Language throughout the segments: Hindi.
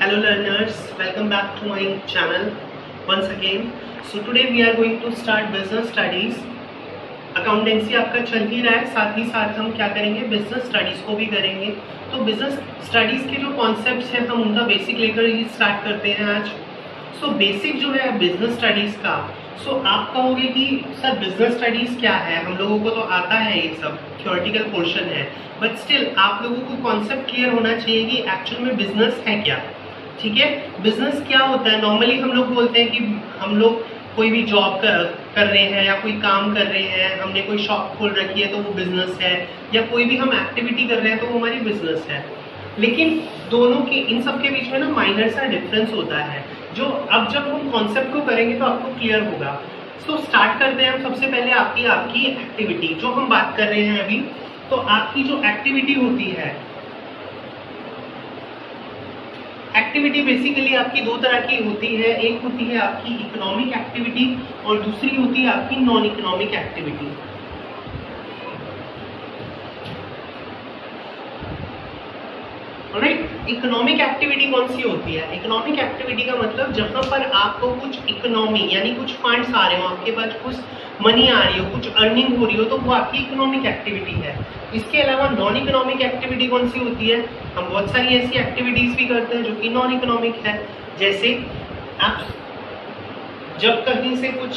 Hello learners, welcome back to my channel once again. So today we are going to start business studies. Accountancy आपका चल ही रहा है, साथ ही साथ हम क्या करेंगे, बिजनेस स्टडीज को भी करेंगे। तो बिजनेस स्टडीज के जो कॉन्सेप्ट्स हैं हम उनका बेसिक लेकर ही स्टार्ट करते हैं आज। सो बेसिक जो है बिजनेस स्टडीज का, आप कहोगे कि सर बिजनेस स्टडीज क्या है, हम लोगों को तो आता है, ये सब थ्योरेटिकल पोर्शन है, बट स्टिल आप लोगों को कॉन्सेप्ट क्लियर होना चाहिए कि एक्चुअल में बिजनेस है क्या। ठीक है, बिजनेस क्या होता है। नॉर्मली हम लोग बोलते हैं कि हम लोग कोई भी जॉब कर रहे हैं या कोई काम कर रहे हैं, हमने कोई शॉप खोल रखी है तो वो बिजनेस है, या कोई भी हम एक्टिविटी कर रहे हैं तो वो हमारी बिजनेस है। लेकिन दोनों के इन सब के बीच में ना माइनर सा डिफरेंस होता है, जो अब जब हम कॉन्सेप्ट को करेंगे तो आपको क्लियर होगा। स्टार्ट करते हैं हम सबसे पहले आपकी एक्टिविटी जो हम बात कर रहे हैं अभी। तो आपकी जो एक्टिविटी होती है, एक्टिविटी बेसिकली आपकी दो तरह की होती है। एक होती है आपकी इकोनॉमिक एक्टिविटी और दूसरी होती है आपकी non economic activity. Right, economic activity कौन सी होती है? इकोनॉमिक एक्टिविटी का मतलब जहां पर आपको कुछ इकोनॉमी यानी कुछ फंड्स आ रहे हो, आपके पास कुछ मनी आ रही हो, कुछ अर्निंग हो रही हो, तो वो आपकी इकोनॉमिक एक्टिविटी है। इसके अलावा नॉन इकोनॉमिक एक्टिविटी कौन सी होती है? हम बहुत सारी ऐसी एक्टिविटीज भी करते हैं जो कि नॉन इकोनॉमिक है। जैसे आप जब कहीं से कुछ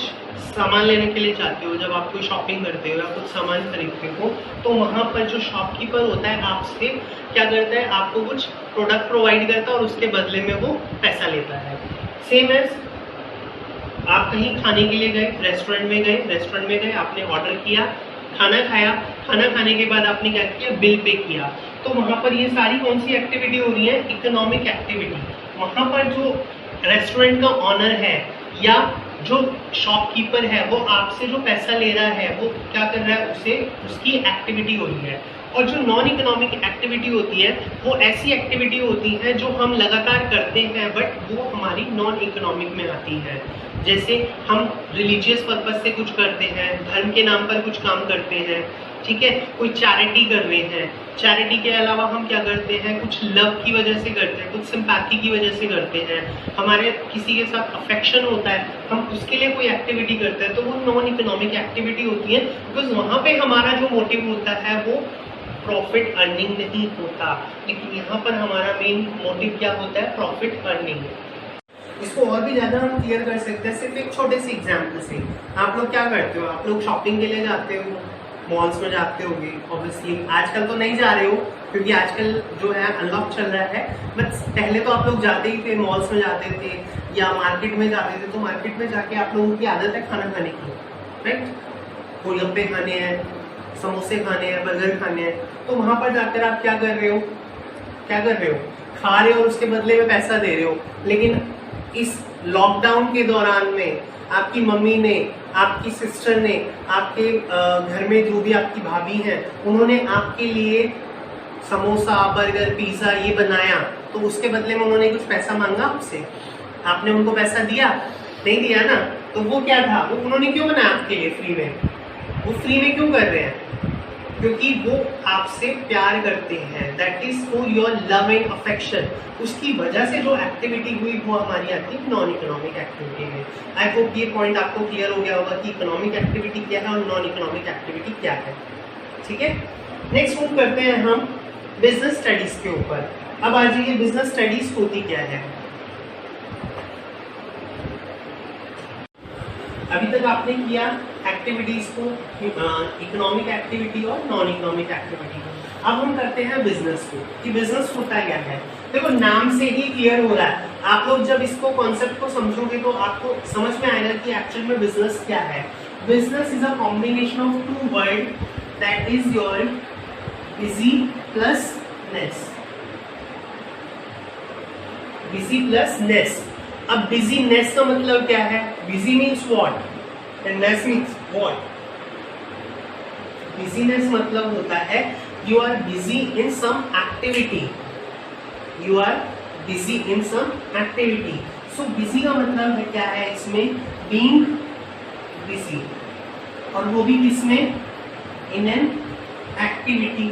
सामान लेने के लिए जाते हो, जब आप कोई शॉपिंग करते हो या कुछ सामान खरीदते हो, तो वहां पर जो शॉपकीपर होता है आपसे क्या करता है, आपको कुछ प्रोडक्ट प्रोवाइड करता है और उसके बदले में वो पैसा लेता है। सेम एज आप कहीं खाने के लिए गए, रेस्टोरेंट में गए, आपने ऑर्डर किया, खाना खाया, खाना खाने के बाद आपने क्या किया, बिल पे किया। तो वहां पर ये सारी कौन सी एक्टिविटी हो रही है? Economic activity. वहां पर जो रेस्टोरेंट का ऑनर है या जो शॉपकीपर है वो आपसे जो पैसा ले रहा है वो क्या कर रहा है, उसे उसकी एक्टिविटी हो रही है। और जो नॉन इकोनॉमिक एक्टिविटी होती है वो ऐसी एक्टिविटी होती है जो हम लगातार करते हैं बट वो हमारी नॉन इकोनॉमिक में आती है। जैसे हम रिलीजियस पर्पज से कुछ करते हैं, धर्म के नाम पर कुछ काम करते हैं, ठीक है, कोई चैरिटी कर रहे हैं। चैरिटी के अलावा हम क्या करते हैं, कुछ लव की वजह से करते हैं, कुछ सिंपैथी की वजह से करते हैं, हमारे किसी के साथ अफेक्शन होता है, हम उसके लिए कोई एक्टिविटी करते हैं, तो वो नॉन इकोनॉमिक एक्टिविटी होती है। बिकॉज वहाँ पे हमारा जो मोटिव होता है वो प्रॉफिट अर्निंग नहीं होता, लेकिन यहाँ पर हमारा मेन मोटिव क्या होता है, प्रॉफिट अर्निंग। इसको और भी ज्यादा हम क्लियर कर सकते हैं सिर्फ एक छोटे से एग्जाम्पल से। आप लोग क्या करते हो, आप लोग शॉपिंग के लिए जाते हो, मॉल्स में जाते होगे ऑब्वियसली। आजकल तो नहीं जा रहे हो क्योंकि आजकल जो है अनलॉक चल रहा है, बट पहले तो आप लोग जाते ही थे, मॉल्स में जाते थे या मार्केट में जाते थे। तो मार्केट में जाके आप लोगों की आदत है खाना खाने की, राइट, गोलगप्पे खाने हैं, समोसे खाने हैं, बर्गर खाने हैं। तो वहां पर जाकर आप क्या कर रहे हो, खा रहे हो और उसके बदले में पैसा दे रहे हो। लेकिन इस लॉकडाउन के दौरान में आपकी मम्मी ने, आपकी सिस्टर ने, आपके घर में जो भी आपकी भाभी हैं, उन्होंने आपके लिए समोसा, बर्गर, पिज्जा ये बनाया, तो उसके बदले में उन्होंने कुछ पैसा मांगा आपसे, आपने उनको पैसा दिया? नहीं दिया ना। तो वो क्या था, वो उन्होंने क्यों बनाया आपके लिए फ्री में? वो फ्री में क्यों कर रहे हैं? क्योंकि वो आपसे प्यार करते हैं, that is for your love and affection. उसकी वजह से जो एक्टिविटी हुई वो हमारी आती है नॉन इकोनॉमिक एक्टिविटी में। आई होप ये पॉइंट आपको क्लियर हो गया होगा कि इकोनॉमिक एक्टिविटी क्या है और नॉन इकोनॉमिक एक्टिविटी क्या है। ठीक है, नेक्स्ट मूव करते हैं हम बिजनेस स्टडीज के ऊपर। अब आ जाइए, बिजनेस स्टडीज होती क्या है। अभी तक आपने किया एक्टिविटीज को, इकोनॉमिक एक्टिविटी और नॉन इकोनॉमिक एक्टिविटी। अब हम करते हैं बिजनेस को, कि बिजनेस होता क्या है। देखो नाम से ही क्लियर हो रहा है, आप लोग जब इसको कॉन्सेप्ट को समझोगे तो आपको समझ में आएगा कि एक्चुअल में बिजनेस क्या है। Business is a combination of two word, that is your busy plus ness. Busy plus ness. अब बिजीनेस का मतलब क्या है? Busy means what and ness means what. Business मतलब होता है you are busy in some activity, you are busy in some activity. So busy का मतलब है क्या है इसमें? बीइंग बिजी, और वो भी किसमें? In an activity.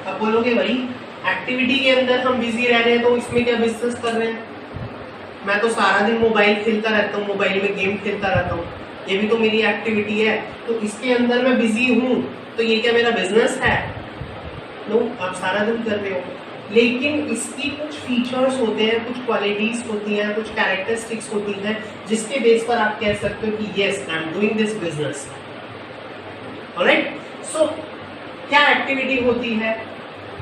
अब बोलोगे भाई एक्टिविटी के अंदर हम बिजी रह रहे हैं तो इसमें क्या बिजनेस कर रहे हैं? मैं तो सारा दिन मोबाइल खेलता रहता हूँ, मोबाइल में गेम खेलता रहता हूँ, ये भी तो मेरी एक्टिविटी है, तो इसके अंदर मैं बिजी हूँ, तो ये क्या मेरा बिजनेस है? नो, आप सारा दिन कर रहे हो। लेकिन इसकी कुछ फीचर्स होते हैं, कुछ क्वालिटीज होती हैं, कुछ कैरेक्टरिस्टिक्स होती हैं जिसके बेस पर आप कह सकते हो कि yes I am doing this business. Alright, so क्या एक्टिविटी होती है?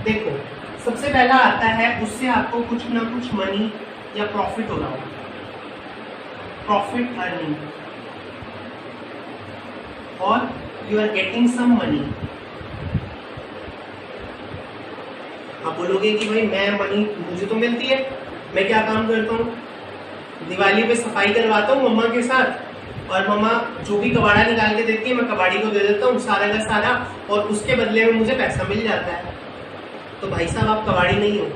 देखो, सबसे पहला आता है उससे आपको कुछ ना कुछ मनी या प्रॉफिट हो रहा होगा, प्रॉफिट अर्निंग, और you are getting some money. आप बोलोगे कि भाई मैं मनी मुझे तो मिलती है, मैं क्या काम करता हूँ? दिवाली पे सफाई करवाता हूँ मम्मा के साथ, और मम्मा जो भी कबाड़ा निकाल के देती है मैं कबाड़ी को दे देता हूँ सारा का सारा, और उसके बदले में मुझे पैसा मिल जाता है। तो भाई साहब आप कबाड़ी नहीं हो,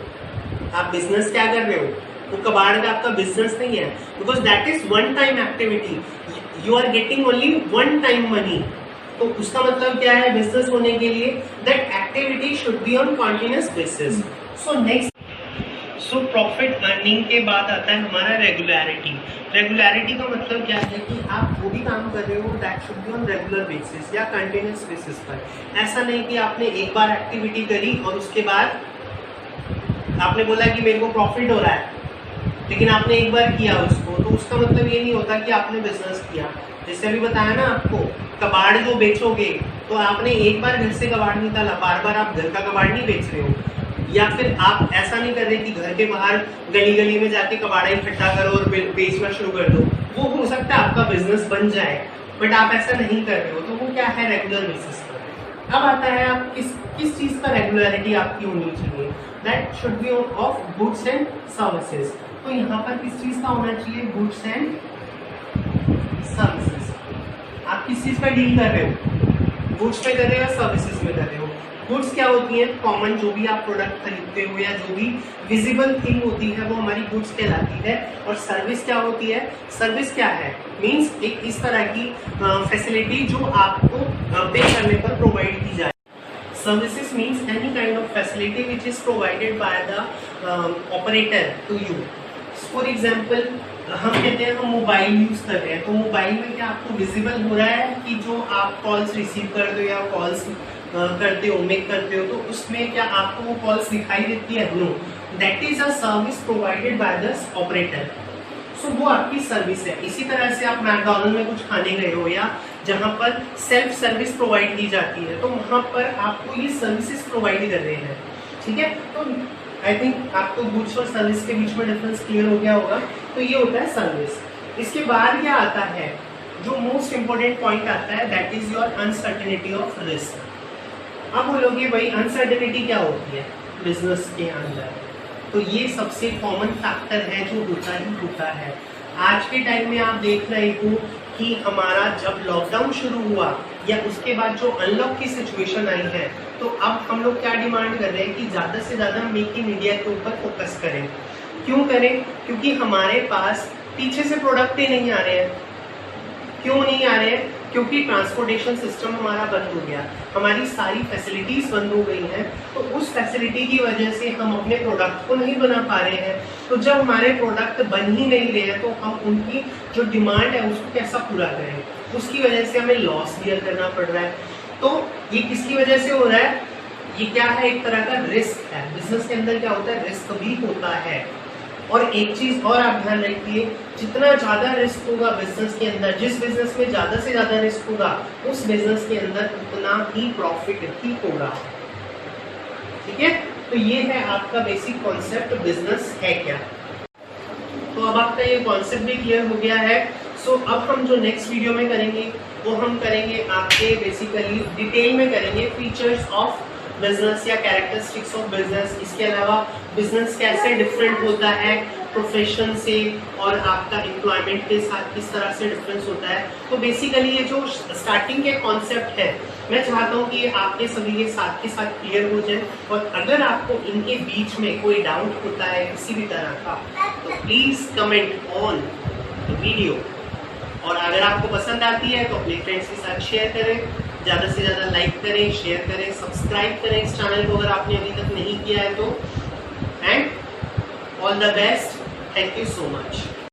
आप बिजनेस क्या कर रहे हो? वो कबाड़ का आपका बिजनेस नहीं है, because that is one time activity, you are getting only one time money. तो उसका मतलब क्या है बिजनेस होने के लिए? That activity should be on continuous basis. So next, so profit earning के बाद आता है हमारा रेगुलरिटी। रेगुलरिटी का मतलब क्या है कि आप वो भी काम कर रहे हो that should be on regular basis या कंटिन्यूअस बेसिस पर। ऐसा नहीं कि आपने एक बार एक्टिविटी करी और उसके बाद आपने बोला कि मेरे को प्रॉफिट हो रहा है, लेकिन आपने एक बार किया उसको, तो उसका मतलब ये नहीं होता कि आपने बिजनेस किया। जैसे अभी बताया ना आपको, कबाड़ जो बेचोगे तो आपने एक बार घर से कबाड़ निकाला, बार बार आप घर का कबाड़ नहीं बेच रहे हो। या फिर आप ऐसा नहीं कर रहे कि घर के बाहर गली गली में जाके कबाड़ा इकट्ठा करो और बेचना शुरू कर दो। वो हो सकता है आपका बिजनेस बन जाए, बट आप ऐसा नहीं कर रहे हो, तो वो क्या है? रेगुलर बेसिस पर। अब आता है आप किस चीज का रेगुलरिटी आपकी होनी चाहिए? That should be of goods and services. तो यहाँ पर किस चीज का होना चाहिए? Goods and services. आप किस चीज पर डील कर रहे हो? गुड्स पे कर रहे हो या सर्विसेज में कर रहे हो? गुड्स क्या होती है? कॉमन जो भी आप प्रोडक्ट खरीदते हो या जो भी विजिबल थिंग होती है वो हमारी गुड्स कहलाती है। और सर्विस क्या होती है? सर्विस क्या है? मीन्स एक इस तरह की फैसिलिटी जो आपको पे करने पर प्रोवाइड की जाए। Services means any kind of facility which is provided by the operator to you. For example, हम कहते हैं हम मोबाइल यूज कर रहे हैं, तो मोबाइल में क्या आपको विजिबल हो रहा है कि जो आप कॉल्स रिसीव करते हो या कॉल्स करते हो, मेक करते हो, तो उसमें क्या आपको वो कॉल्स दिखाई देती है? No, that is a service provided by the operator. So वो आपकी सर्विस है। इसी तरह से आप मैकडॉनल्ड में कुछ खाने गए हो या जहाँ पर सेल्फ सर्विस प्रोवाइड की जाती है, तो वहाँ पर आपको ये सर्विसेज प्रोवाइड कर रहे हैं। ठीक है, तो आई थिंक आपको गुड्स और सर्विस के बीच में डिफरेंस क्लियर हो गया होगा। तो ये होता है सर्विस। इसके बाद क्या आता है? जो मोस्ट इंपॉर्टेंट पॉइंट आता है that is your uncertainty of risk. अब बोलोगे भाई अनसर्टेनिटी क्या होती है बिजनेस के अंदर? तो ये सबसे कॉमन फैक्टर है जो होता ही होता है। आज के टाइम में आप देख रहे हो कि हमारा जब लॉकडाउन शुरू हुआ या उसके बाद जो अनलॉक की सिचुएशन आई है, तो अब हम लोग क्या डिमांड कर रहे हैं कि ज़्यादा से ज़्यादा मेक इन इंडिया के ऊपर फोकस करें। क्यों करें? क्योंकि हमारे पास पीछे से प्रोडक्ट ही नहीं आ रहे हैं। क्यों नहीं आ रहे हैं? क्योंकि ट्रांसपोर्टेशन सिस्टम हमारा बंद हो गया, हमारी सारी फैसिलिटीज बंद हो गई हैं, तो उस फैसिलिटी की वजह से हम अपने प्रोडक्ट को नहीं बना पा रहे हैं। तो जब हमारे प्रोडक्ट बन ही नहीं रहे हैं तो हम उनकी जो डिमांड है उसको कैसा पूरा करें? उसकी वजह से हमें लॉस बियर करना पड़ रहा है। तो ये किसकी वजह से हो रहा है? ये क्या है? एक तरह का रिस्क है। बिजनेस के अंदर क्या होता है? रिस्क भी होता है। और एक चीज और आप ध्यान रखिए, जितना ज्यादा रिस्क होगा बिजनेस के अंदर, जिस बिजनेस में ज्यादा से ज्यादा रिस्क होगा उस बिजनेस के अंदर उतना ही प्रॉफिट ही होगा। ठीक है, तो ये है आपका बेसिक कॉन्सेप्ट बिजनेस है क्या। तो अब आपका ये कॉन्सेप्ट भी क्लियर हो गया है। सो अब हम जो नेक्स्ट वीडियो में करेंगे वो हम करेंगे आपके बेसिकली डिटेल में करेंगे फीचर्स ऑफ बिजनेस या कैरेक्टरिस्टिक्स ऑफ बिजनेस। इसके अलावा बिजनेस कैसे डिफरेंट होता है प्रोफेशन से और आपका एम्प्लॉयमेंट के साथ किस तरह से डिफरेंस होता है। तो बेसिकली ये जो स्टार्टिंग के कॉन्सेप्ट है मैं चाहता हूँ कि ये आपके सभी के साथ क्लियर हो जाए। और अगर आपको इनके बीच में कोई डाउट होता है किसी भी तरह का तो please comment on the video. और अगर आपको पसंद आती है तो अपने फ्रेंड्स के साथ शेयर करें, ज़्यादा से ज़्यादा लाइक करें, शेयर करें, सब्सक्राइब करें इस चैनल को अगर आपने अभी तक नहीं किया है तो, and all the best, thank you so much.